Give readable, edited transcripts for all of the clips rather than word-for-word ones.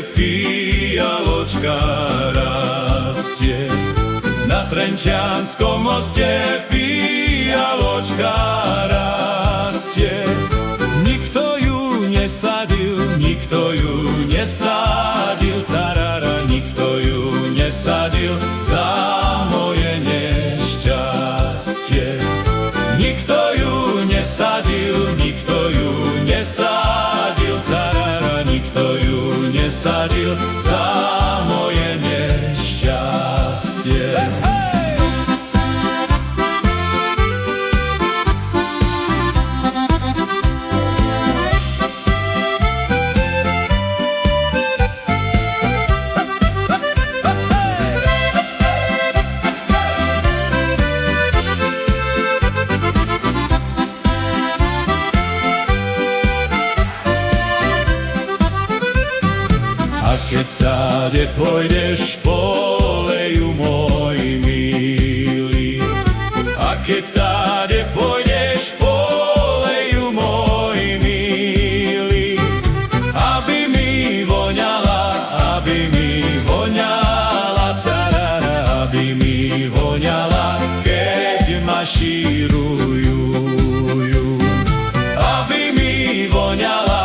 fialočka rastie. Na Trenčianskom moste fialočka rastie. Nikto ju nesadil, nikto ju nesadil, carara, nikto ju nesadil za moje nešťastie. Nikto ju nesadil, nikto ju nesadil, carara, nikto ju nesadil za moje nešťastie. A keď táde pôjdeš poleju, môj milý, a keď táde pôjdeš poleju, môj milý, aby mi voňala, carara, aby mi voňala, keď ma šírujú. Aby mi voňala,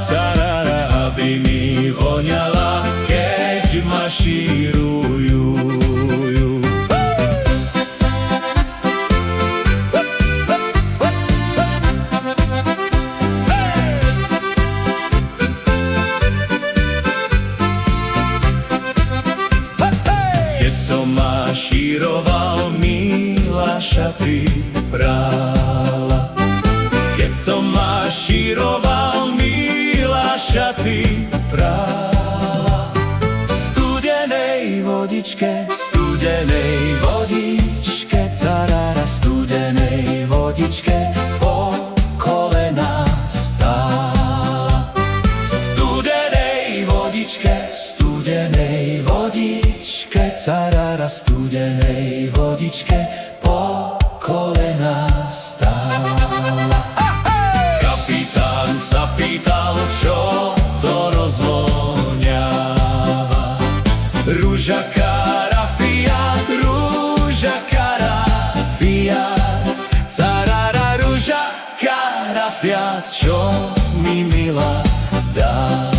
carara, aby mi voňala, keď ma šírujú. Keď som mašíroval, milá šaty prala. Keď som mašíroval, milá šaty prala. Studenej vodičke, carara, studenej vodičke po kolená stála. Studenej vodičke, carara, studenej vodičke po kolená stála. Kapitán sa pýtal, čo to rozvoňáva. Rúža, kára, fiat, rúža, kára, fiat, carara, rúža, kára, fiat, čo mi milá dá.